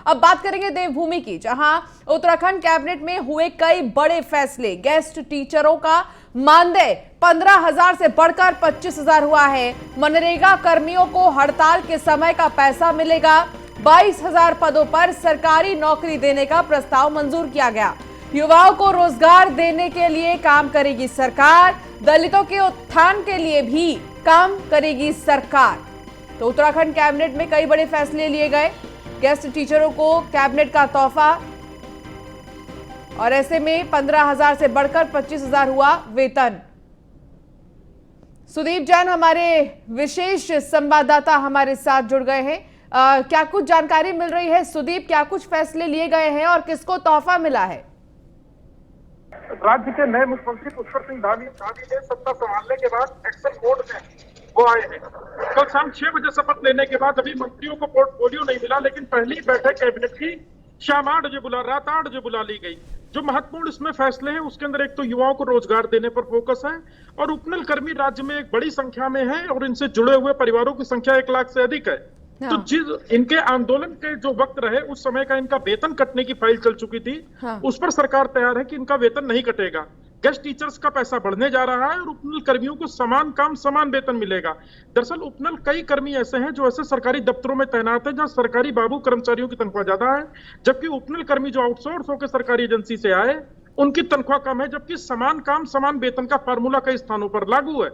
अब बात करेंगे देवभूमि की, जहां उत्तराखंड कैबिनेट में हुए कई बड़े फैसले। गेस्ट टीचरों का मानदेय 15,000 से बढ़कर 25,000 हुआ है। मनरेगा कर्मियों को हड़ताल के समय का पैसा मिलेगा। 22,000 पदों पर सरकारी नौकरी देने का प्रस्ताव मंजूर किया गया। युवाओं को रोजगार देने के लिए काम करेगी सरकार। दलितों के उत्थान के लिए भी काम करेगी सरकार। तो उत्तराखंड कैबिनेट में कई बड़े फैसले लिए गए। गेस्ट टीचरों को कैबिनेट का तोहफा, और ऐसे में 15,000 से बढ़कर 25,000 हुआ वेतन। सुदीप जैन हमारे विशेष संवाददाता हमारे साथ जुड़ गए हैं। क्या कुछ जानकारी मिल रही है सुदीप, क्या कुछ फैसले लिए गए हैं और किसको तोहफा मिला है? राज्य के नए मुख्यमंत्री पुष्कर सिंह धामी ने सत्ता संभालने के बाद एक्शन मोड में वो आए हैं। कल शाम 6 बजे शपथ लेने के बाद अभी मंत्रियों को पोर्टफोलियो नहीं मिला, लेकिन पहली बैठक कैबिनेट की शाम 8 बजे रात 8 बजे बुला ली गई। जो महत्वपूर्ण इसमें फैसले हैं उसके अंदर एक तो युवाओं को रोजगार देने पर फोकस है, और उपनल कर्मी राज्य में एक बड़ी संख्या में है और इनसे जुड़े हुए परिवारों की संख्या 1 लाख से अधिक है। तो जिस इनके आंदोलन के जो वक्त रहे उस समय का इनका वेतन कटने की फाइल चल चुकी थी, उस पर सरकार तैयार है कि इनका वेतन नहीं कटेगा। गेस्ट टीचर्स का पैसा बढ़ने जा रहा है और उपनल कर्मियों को समान काम समान वेतन मिलेगा। दरअसल उपनल कई कर्मी ऐसे हैं जो ऐसे सरकारी दफ्तरों में तैनात हैं जहां सरकारी बाबू कर्मचारियों की तनख्वाह ज्यादा है, जबकि उपनल कर्मी जो आउटसोर्स होकर सरकारी एजेंसी से आए उनकी तनख्वाह कम है, जबकि समान काम समान वेतन का फार्मूला कई स्थानों पर लागू है।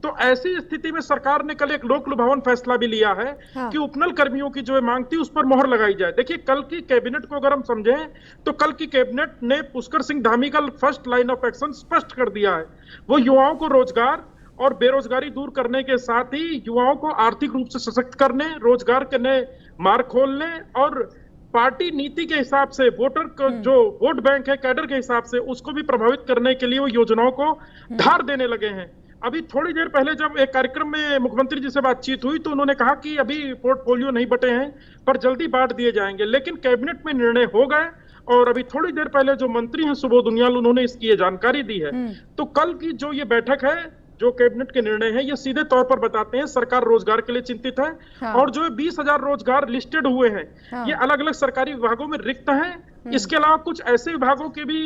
तो ऐसी स्थिति में सरकार ने कल एक लोक लुभावन फैसला भी लिया है कि उपनल कर्मियों की जो मांग थी उस पर मोहर लगाई जाए। देखिए, कल की कैबिनेट को अगर हम समझें तो कल की कैबिनेट ने पुष्कर सिंह धामी का फर्स्ट लाइन ऑफ एक्शन स्पष्ट कर दिया है। वो युवाओं को रोजगार और बेरोजगारी दूर करने के साथ ही युवाओं को आर्थिक रूप से सशक्त करने, रोजगार के नए मार्ग खोलने और पार्टी नीति के हिसाब से वोटर को जो वोट बैंक है कैडर के हिसाब से उसको भी प्रभावित करने के लिए वो योजनाओं को धार देने लगे हैं। अभी थोड़ी देर पहले जब एक कार्यक्रम में मुख्यमंत्री जी से बातचीत हुई तो उन्होंने कहा कि अभी पोर्टफोलियो नहीं बटे हैं पर जल्दी बांट दिए जाएंगे, लेकिन कैबिनेट में निर्णय हो गए और अभी थोड़ी देर पहले जो मंत्री हैं सुबोध उनियाल उन्होंने इसकी ये जानकारी दी है। तो कल की जो ये बैठक है, जो कैबिनेट के निर्णय है, ये सीधे तौर पर बताते हैं सरकार रोजगार के लिए चिंतित है। और जो 20,000 रोजगार लिस्टेड हुए हैं ये अलग अलग सरकारी विभागों में रिक्त हैं। इसके अलावा कुछ ऐसे विभागों की भी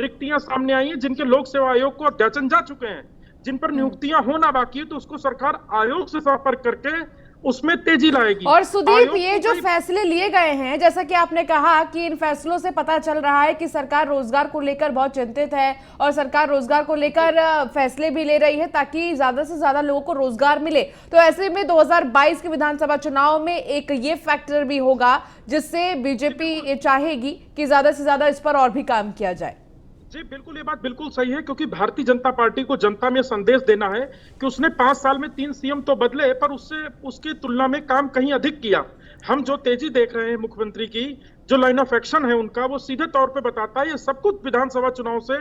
रिक्तियां सामने आई हैं जिनके लोक सेवा आयोग को जांचन जा चुके हैं, जिन पर नियुक्तियां होना बाकी है, तो उसको सरकार आयोग से संपर्क करके उसमें तेजी लाएगी। और सुदीप, ये जो फैसले लिए गए हैं, जैसा कि आपने कहा कि इन फैसलों से पता चल रहा है कि सरकार रोजगार को लेकर बहुत चिंतित है और सरकार रोजगार को लेकर फैसले भी ले रही है ताकि ज्यादा से ज्यादा लोगों को रोजगार मिले। तो ऐसे में 2022 के विधानसभा चुनाव में एक ये फैक्टर भी होगा जिससे बीजेपी ये चाहेगी कि ज्यादा से ज्यादा इस पर और भी काम किया जाए। जी बिल्कुल, ये बात बिल्कुल सही है, क्योंकि भारतीय जनता पार्टी को जनता में संदेश देना है कि उसने 5 साल में 3 सीएम तो बदले पर उसकी तुलना में काम कहीं अधिक किया। हम जो तेजी देख रहे हैं मुख्यमंत्री की, जो लाइन ऑफ एक्शन है उनका, वो सीधे तौर पे बताता है ये सब कुछ विधानसभा चुनाव से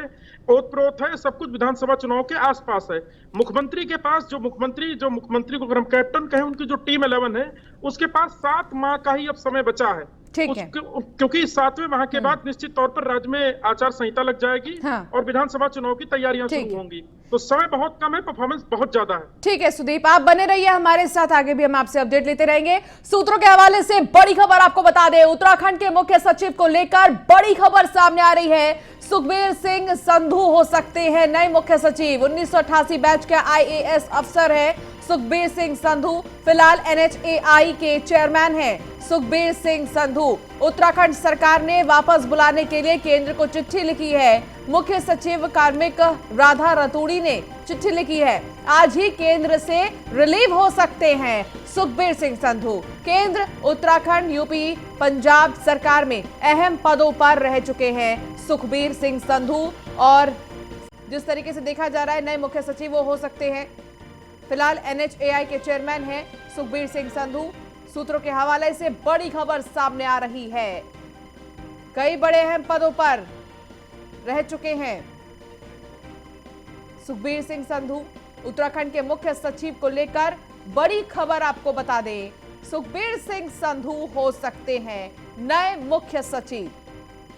ओतप्रोत है, सब कुछ विधानसभा चुनाव के आसपास है। मुख्यमंत्री के पास जो मुख्यमंत्री को अगर हम कैप्टन कहें, उनकी जो टीम 11 है उसके पास 7 माह का ही अब समय बचा है। क्योंकि 7वें माह के बाद निश्चित तौर पर राज्य में आचार संहिता लग जाएगी और विधानसभा चुनाव की तैयारियां शुरू होंगी, तो समय बहुत कम है, परफॉर्मेंस बहुत ज्यादा है। ठीक है सुदीप, आप बने रहिए हमारे साथ, आगे भी हम आपसे अपडेट लेते रहेंगे। सूत्रों के हवाले से बड़ी खबर आपको बता दें, उत्तराखंड के मुख्य सचिव को लेकर बड़ी खबर सामने आ रही है। सुखबीर सिंह संधू हो सकते हैं नए मुख्य सचिव। 1988 बैच के IAS अफसर है सुखबीर सिंह संधू, फिलहाल NHAI के चेयरमैन हैं। सुखबीर सिंह संधू उत्तराखंड सरकार ने वापस बुलाने के लिए केंद्र को चिट्ठी लिखी है। मुख्य सचिव कार्मिक राधा रतूड़ी ने चिट्ठी लिखी है। आज ही केंद्र से रिलीव हो सकते हैं सुखबीर सिंह संधू। केंद्र, उत्तराखंड, यूपी, पंजाब सरकार में अहम पदों पर रह चुके हैं सुखबीर सिंह संधू, और जिस तरीके से देखा जा रहा है नए मुख्य सचिव वो हो सकते हैं। फिलहाल NHAI के चेयरमैन हैं सुखबीर सिंह संधू। सूत्रों के हवाले से बड़ी खबर सामने आ रही है, कई बड़े अहम पदों पर रह चुके हैं सुखबीर सिंह संधू। उत्तराखंड के मुख्य सचिव को लेकर बड़ी खबर आपको बता दें, सुखबीर सिंह संधू हो सकते हैं नए मुख्य सचिव।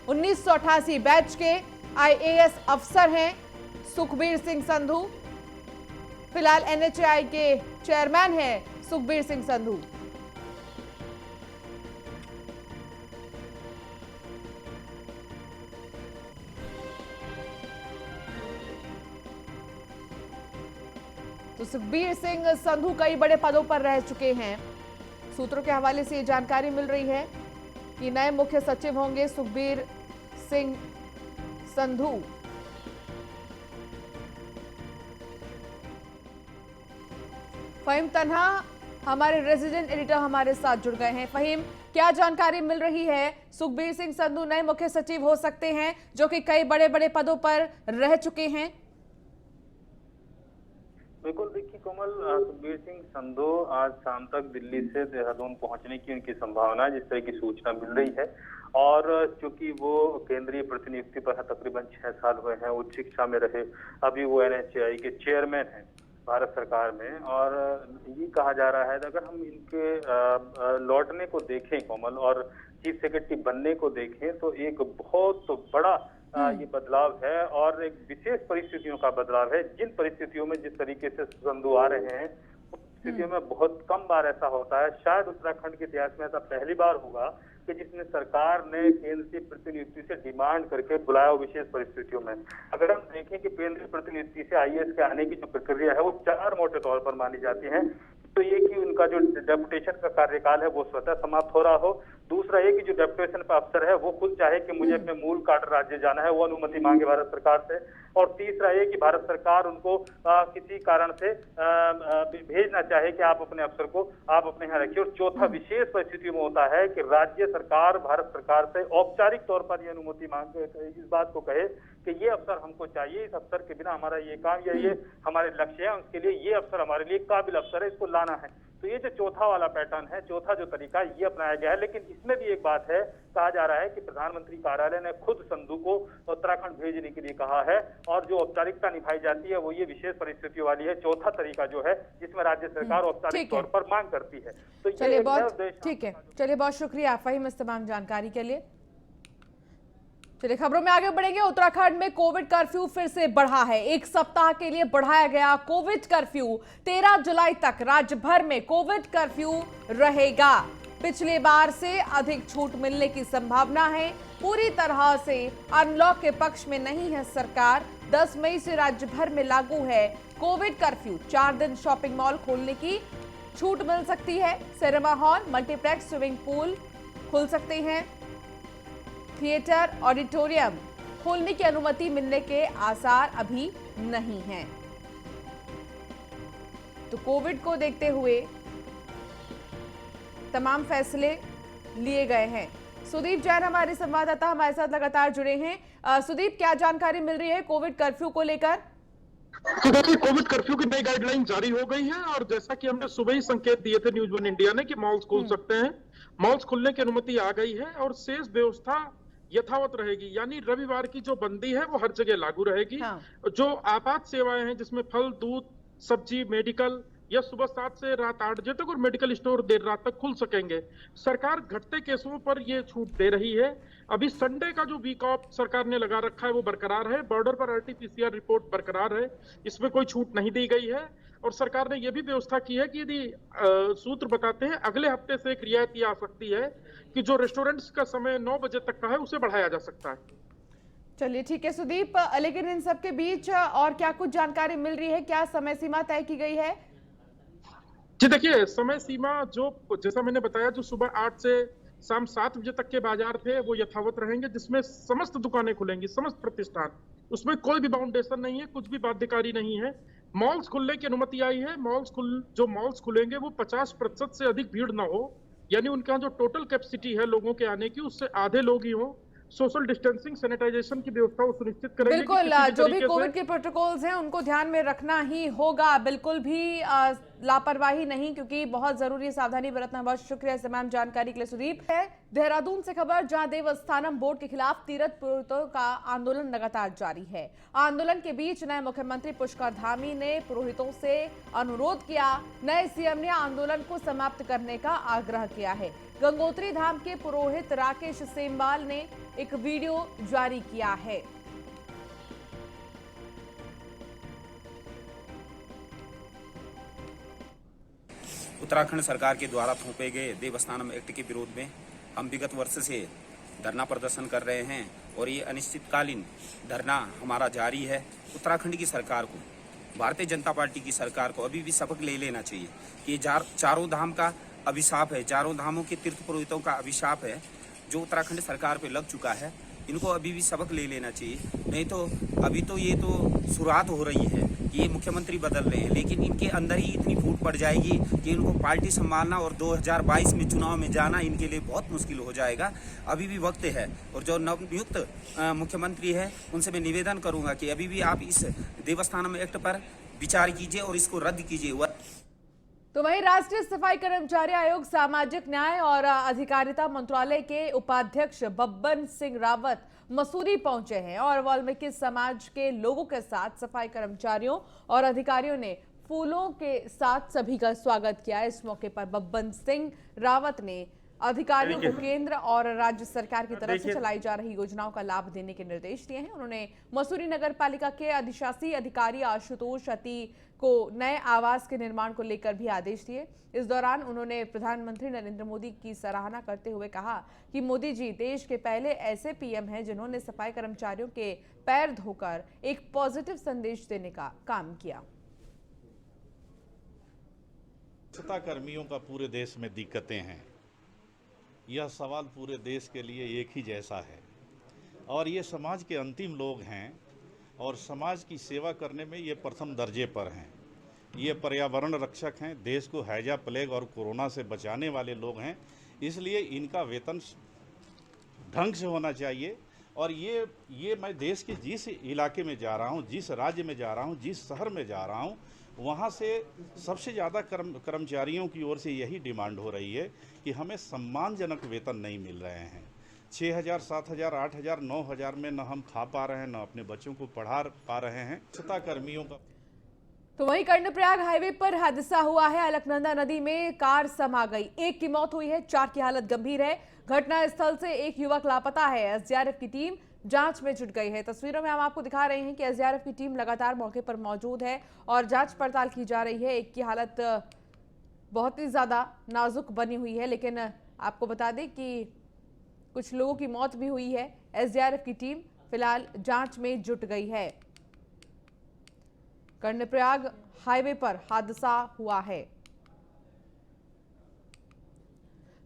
1988 बैच के IAS अफसर हैं सुखबीर सिंह संधू, फिलहाल NHAI के चेयरमैन हैं सुखबीर सिंह संधू। तो सुखबीर सिंह संधू कई बड़े पदों पर रह चुके हैं। सूत्रों के हवाले से ये जानकारी मिल रही है कि नए मुख्य सचिव होंगे सुखबीर सिंह संधू। फहीम तन्हा हमारे रेजिडेंट एडिटर हमारे साथ जुड़ गए हैं। फहीम, क्या जानकारी मिल रही है? सुखबीर सिंह संधू नए मुख्य सचिव हो सकते हैं जो कि कई बड़े बड़े पदों पर रह चुके हैं। बिल्कुल, देखिए कोमल, सुखबीर सिंह संधू आज शाम तक दिल्ली से देहरादून पहुंचने की उनकी संभावना है, जिस तरह की सूचना मिल रही है। और चूंकि वो केंद्रीय प्रतिनियुक्ति पर तकरीबन 6 साल हुए हैं, उच्च शिक्षा में रहे, अभी वो NHAI के चेयरमैन हैं भारत सरकार में। और ये कहा जा रहा है अगर हम इनके लौटने को देखें कोमल, और चीफ सेक्रेटरी बनने को देखें, तो एक बहुत बड़ा ये बदलाव है और एक विशेष परिस्थितियों का बदलाव है। जिन परिस्थितियों में जिस तरीके से संधू आ रहे हैं, उन परिस्थितियों में बहुत कम बार ऐसा होता है। शायद उत्तराखंड के इतिहास में ऐसा पहली बार होगा कि जिसमें सरकार ने केंद्र की प्रतिनियुक्ति से डिमांड करके बुलाया हो विशेष परिस्थितियों में। अगर हम देखें कि केंद्रीय प्रतिनियुक्ति से IAS के आने की जो प्रक्रिया है वो 4 मोटे तौर पर मानी जाती है। तो ये कि उनका जो डेपुटेशन का कार्यकाल है वो स्वतः समाप्त हो रहा हो। दूसरा ये कि जो डेपुटेशन पर अफसर है वो खुद चाहे कि मुझे अपने मूल कार्य राज्य जाना है, वो अनुमति मांगे भारत सरकार से। और तीसरा ये कि भारत सरकार उनको किसी कारण से भेजना चाहे कि आप अपने अफसर को आप अपने यहाँ रखिए। और चौथा विशेष परिस्थिति में होता है कि राज्य सरकार भारत सरकार से औपचारिक तौर पर ये अनुमति मांगे, इस बात को कहे कि ये अफसर हमको चाहिए, इस अफसर के बिना हमारा ये काम या ये हमारे लक्ष्य है, उसके लिए ये अफसर हमारे लिए काबिल अफसर है, इसको लाना है। तो ये जो चौथा वाला पैटर्न है, चौथा जो तरीका ये अपनाया गया है। लेकिन इसमें भी एक बात है, कहा जा रहा है कि प्रधानमंत्री कार्यालय ने खुद संधू को उत्तराखंड भेजने के लिए कहा है, और जो औपचारिकता निभाई जाती है वो ये विशेष परिस्थितियों वाली है। चौथा तरीका जो है जिसमें राज्य सरकार औपचारिक तौर पर मांग करती है। तो चलिए, बहुत ठीक है, चलिए बहुत शुक्रिया फहीम इस तमाम जानकारी के लिए। चलिए खबरों में आगे बढ़ेंगे। उत्तराखंड में कोविड कर्फ्यू फिर से बढ़ा है। 1 सप्ताह के लिए बढ़ाया गया कोविड कर्फ्यू। 13 जुलाई तक राज्य भर में कोविड कर्फ्यू रहेगा। पिछले बार से अधिक छूट मिलने की संभावना है। पूरी तरह से अनलॉक के पक्ष में नहीं है सरकार। 10 मई से राज्य भर में लागू है कोविड कर्फ्यू। 4 दिन शॉपिंग मॉल खोलने की छूट मिल सकती है। Cinema hall, multiplex, swimming pool खुल सकते हैं। थिएटर, ऑडिटोरियम खोलने की अनुमति मिलने के आसार अभी नहीं हैं। तो कोविड को देखते हुए तमाम फैसले लिए गए हैं। सुदीप जैन हमारे संवाददाता हमारे साथ लगातार जुड़े हैं। सुदीप, क्या जानकारी मिल रही है कोविड कर्फ्यू को लेकर? तो देखिए, कोविड कर्फ्यू की नई गाइडलाइन जारी हो गई है, और जैसा कि हमने सुबह ही संकेत दिए थे न्यूज़ 1 इंडिया ने कि मॉल्स खोल सकते हैं। मॉल्स खुलने की अनुमति आ गई है और शेष व्यवस्था यथावत रहेगी। यानी रविवार की जो बंदी है वो हर जगह लागू रहेगी। जो आपात सेवाएं हैं जिसमें फल, दूध, सब्जी, मेडिकल, यह सुबह 7 से रात 8 बजे तक, और मेडिकल स्टोर देर रात तक खुल सकेंगे। सरकार घटते केसों पर यह छूट दे रही है। अभी संडे का जो वीक ऑफ सरकार ने लगा रखा है वो बरकरार है। बॉर्डर पर RT-PCR रिपोर्ट बरकरार है, इसमें कोई छूट नहीं दी गई है। और सरकार ने यह भी व्यवस्था की है कि यदि सूत्र बताते हैं अगले हफ्ते से एक रियायत आ सकती है कि जो रेस्टोरेंट्स का समय 9 बजे तक का है उसे बढ़ाया जा सकता है। चलिए ठीक है सुदीप, लेकिन इन सबके बीच और क्या कुछ जानकारी मिल रही है? क्या समय सीमा तय की गई है? जी देखिए, समय सीमा जो जैसा मैंने बताया, जो सुबह 8 से शाम 7 बजे तक के बाजार थे वो यथावत रहेंगे, जिसमें समस्त दुकानें खुलेंगी, समस्त प्रतिष्ठान। उसमें कोई भी बाउंडेशन नहीं है, कुछ भी बाध्यकारी नहीं है। मॉल्स खुलने की अनुमति आई है। जो मॉल्स खुलेंगे वो 50% से अधिक भीड़ ना हो, यानी उनका जो टोटल कैपेसिटी है लोगों के आने की उससे आधे लोग ही हो। सोशल डिस्टेंसिंग, सैनिटाइजेशन की व्यवस्था वो सुनिश्चित करेंगे। बिल्कुल, जो भी कोविड के प्रोटोकॉल्स हैं उनको ध्यान में रखना ही होगा, बिल्कुल भी लापरवाही नहीं, क्योंकि बहुत जरूरी सावधानी बरतना। बहुत शुक्रिया इस तमाम जानकारी के लिए सुदीप। है देहरादून से खबर, जहां देवस्थानम बोर्ड के खिलाफ तीर्थ पुरोहितों का आंदोलन लगातार जारी है। आंदोलन के बीच नए मुख्यमंत्री पुष्कर धामी ने पुरोहितों से अनुरोध किया। नए सीएम ने आंदोलन को समाप्त करने का आग्रह किया है। गंगोत्री धाम के पुरोहित राकेश सेमवाल ने एक वीडियो जारी किया है। उत्तराखंड सरकार के द्वारा थोपे गए देवस्थानम एक्ट के विरोध में हम विगत वर्ष से धरना प्रदर्शन कर रहे हैं और ये अनिश्चितकालीन धरना हमारा जारी है। उत्तराखंड की सरकार को भारतीय जनता पार्टी की सरकार को अभी भी सबक ले लेना चाहिए कि ये चारों धाम का अभिशाप है, चारों धामों के तीर्थ पुरोहितों का अभिशाप है जो उत्तराखंड सरकार पे लग चुका है। इनको अभी भी सबक ले लेना चाहिए, नहीं तो अभी तो ये तो शुरुआत हो रही है कि ये मुख्यमंत्री बदल रहे हैं, लेकिन इनके अंदर ही इतनी फूट पड़ जाएगी कि इनको पार्टी संभालना और 2022 में चुनाव में जाना इनके लिए बहुत मुश्किल हो जाएगा। अभी भी वक्त है, और जो नवनियुक्त मुख्यमंत्री है उनसे मैं निवेदन करूंगा कि अभी भी आप इस देवस्थानम एक्ट पर विचार कीजिए और इसको रद्द कीजिए। तो वहीं राष्ट्रीय सफाई कर्मचारी आयोग सामाजिक न्याय और अधिकारिता मंत्रालय के उपाध्यक्ष बब्बन सिंह रावत मसूरी पहुंचे हैं और वाल्मीकि समाज के लोगों के साथ सफाई कर्मचारियों और अधिकारियों ने फूलों के साथ सभी का स्वागत किया। इस मौके पर बब्बन सिंह रावत ने अधिकारियों को केंद्र और राज्य सरकार की तरफ से चलाई जा रही योजनाओं का लाभ देने के निर्देश दिए हैं। उन्होंने मसूरी नगर पालिका के अधिशासी अधिकारी आशुतोष अति को नए आवास के निर्माण को लेकर भी आदेश दिए। इस दौरान उन्होंने प्रधानमंत्री नरेंद्र मोदी की सराहना करते हुए कहा कि मोदी जी देश के पहले ऐसे पीएम हैं जिन्होंने सफाई कर्मचारियों के पैर धोकर एक पॉजिटिव संदेश देने का काम किया। स्वच्छता कर्मियों का पूरे देश में दिक्कतें हैं, यह सवाल पूरे देश के लिए एक ही जैसा है और ये समाज के अंतिम लोग हैं और समाज की सेवा करने में ये प्रथम दर्जे पर हैं। ये पर्यावरण रक्षक हैं, देश को हैजा प्लेग और कोरोना से बचाने वाले लोग हैं, इसलिए इनका वेतन ढंग से होना चाहिए। और ये मैं देश के जिस इलाके में जा रहा हूँ, जिस राज्य में जा रहा हूँ, जिस शहर में जा रहा हूँ, वहाँ से सबसे ज़्यादा कर्मचारियों की ओर से यही डिमांड हो रही है कि हमें सम्मानजनक वेतन नहीं मिल रहे हैं। 6,000, 7,000, 8,000, 9,000 में न हम खा पा रहे हैं, न अपने बच्चों को पढ़ा पा रहे हैं। स्वच्छता कर्मियों का। तो वहीं कर्णप्रयाग हाईवे पर हादसा हुआ है। अलकनंदा नदी में कार समा गई, एक की मौत हुई है, 4 की हालत गंभीर है। घटना स्थल से एक युवक लापता है। एसडीआरएफ की टीम जांच में जुट गई है। तस्वीरों में हम आपको दिखा रहे हैं कि एसडीआरएफ की टीम लगातार मौके पर मौजूद है और जांच पड़ताल की जा रही है। एक की हालत बहुत ही ज्यादा नाजुक बनी हुई है, लेकिन आपको बता दें कि कुछ लोगों की मौत भी हुई है। एसडीआरएफ की टीम फिलहाल जांच में जुट गई है। कर्णप्रयाग हाईवे पर हादसा हुआ है।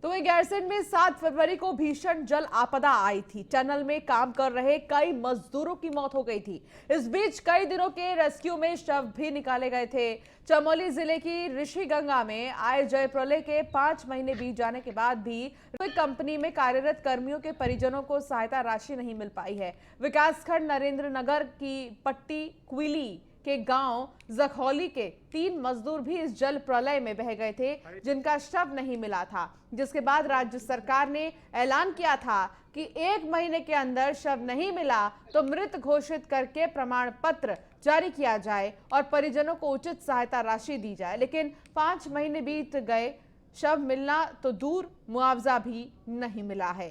तो वहीं गैरसैंण में 7 फरवरी को भीषण जल आपदा आई थी। टनल में काम कर रहे कई मजदूरों की मौत हो गई थी। इस बीच कई दिनों के रेस्क्यू में शव भी निकाले गए थे। चमोली जिले की ऋषिगंगा में आए जय प्रलय के 5 महीने बीत जाने के बाद भी कंपनी में कार्यरत कर्मियों के परिजनों को सहायता राशि नहीं मिल पाई है। विकासखंड नरेंद्र नगर की पट्टी क्विली के गांव जखौली के 3 मजदूर भी इस जल प्रलय में बह गए थे, जिनका शव नहीं मिला था, जिसके बाद राज्य सरकार ने ऐलान किया था कि 1 महीने के अंदर शव नहीं मिला तो मृत घोषित करके प्रमाण पत्र जारी किया जाए और परिजनों को उचित सहायता राशि दी जाए। लेकिन 5 महीने बीत गए, शव मिलना तो दूर, मुआवजा भी नहीं मिला है।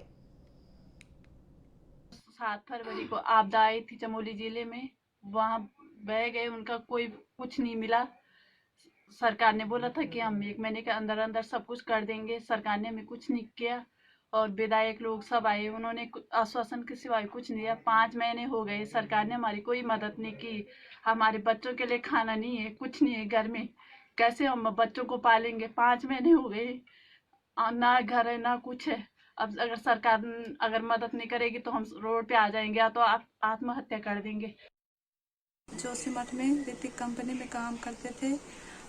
7 फरवरी को आपदा आई थी चमोली जिले में, वहाँ बह गए, उनका कोई कुछ नहीं मिला। सरकार ने बोला था कि हम 1 महीने के अंदर अंदर सब कुछ कर देंगे। सरकार ने हमें कुछ नहीं किया और विधायक लोग सब आए, उन्होंने आश्वासन के सिवाय कुछ नहीं दिया। 5 महीने हो गए, सरकार ने हमारी कोई मदद नहीं की। हमारे बच्चों के लिए खाना नहीं है, कुछ नहीं है घर में, कैसे हम बच्चों को पालेंगे? 5 महीने हो गए, ना घर है ना कुछ है। अब अगर सरकार अगर मदद नहीं करेगी तो हम रोड पे आ जाएंगे या तो आत्महत्या कर देंगे। जोशीमठ में ऋतिक कंपनी में काम करते थे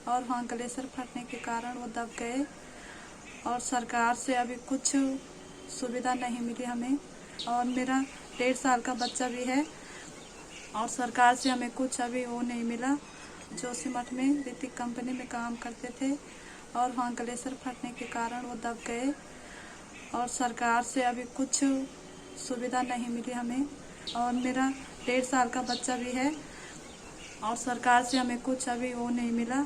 और वहाँ ग्लेशियर फटने के कारण वो दब गए और सरकार से अभी कुछ सुविधा नहीं मिली हमें। और मेरा 1.5 साल का बच्चा भी है और सरकार से हमें कुछ अभी वो नहीं मिला। जोशीमठ में ऋतिक कंपनी में काम करते थे और वहाँ ग्लेशियर फटने के कारण वो दब गए और सरकार से अभी कुछ सुविधा नहीं मिली हमें। और मेरा 1.5 साल का बच्चा भी है और सरकार से हमें कुछ अभी वो नहीं मिला।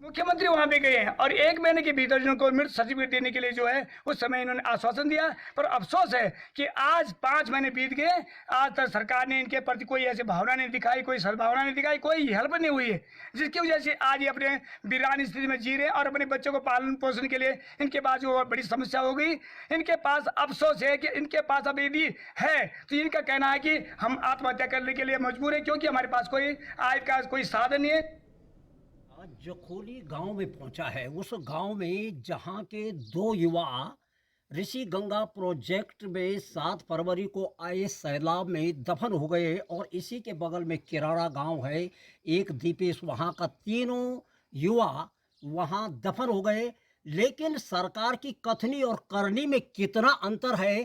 मुख्यमंत्री वहां भी गए हैं और 1 महीने के भीतर जिनको मृत सर्टिफिकेट देने के लिए जो है उस समय इन्होंने आश्वासन दिया, पर अफसोस है कि आज 5 महीने बीत गए, आज तक सरकार ने इनके प्रति कोई ऐसी भावना नहीं दिखाई, कोई सद्भावना नहीं दिखाई, कोई हेल्प नहीं हुई है, जिसकी वजह से आज ये अपने वीरान स्थिति में जी रहे हैं और अपने बच्चों को पालन पोषण के लिए इनके पास जो बड़ी समस्या हो गई। इनके पास अफसोस है कि इनके पास अब यदि है तो इनका कहना है कि हम आत्महत्या करने के लिए मजबूर है, क्योंकि हमारे पास कोई आय का कोई साधन नहीं है। जखोली गांव में पहुंचा है, उस गांव में जहां के 2 युवा ऋषि गंगा प्रोजेक्ट में 7 फरवरी को आए सैलाब में दफन हो गए और इसी के बगल में किराड़ा गांव है, एक दीपेश, वहां का 3 युवा वहां दफन हो गए। लेकिन सरकार की कथनी और करनी में कितना अंतर है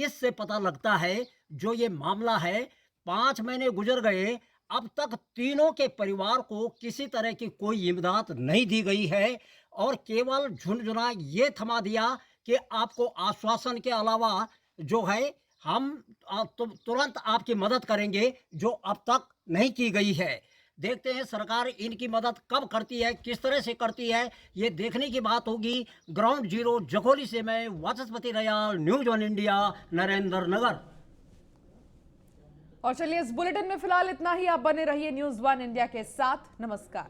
इससे पता लगता है। जो ये मामला है, 5 महीने गुजर गए, अब तक तीनों के परिवार को किसी तरह की कोई इमदाद नहीं दी गई है और केवल झुनझुना ये थमा दिया कि आपको आश्वासन के अलावा जो है हम तुरंत आपकी मदद करेंगे, जो अब तक नहीं की गई है। देखते हैं सरकार इनकी मदद कब करती है, किस तरह से करती है, ये देखने की बात होगी। ग्राउंड जीरो जखोली से मैं Vachaspati Rayal, news on India, Narendra Nagar. और चलिए इस बुलेटिन में फिलहाल इतना ही। आप बने रहिए न्यूज़ 1 इंडिया के साथ। नमस्कार।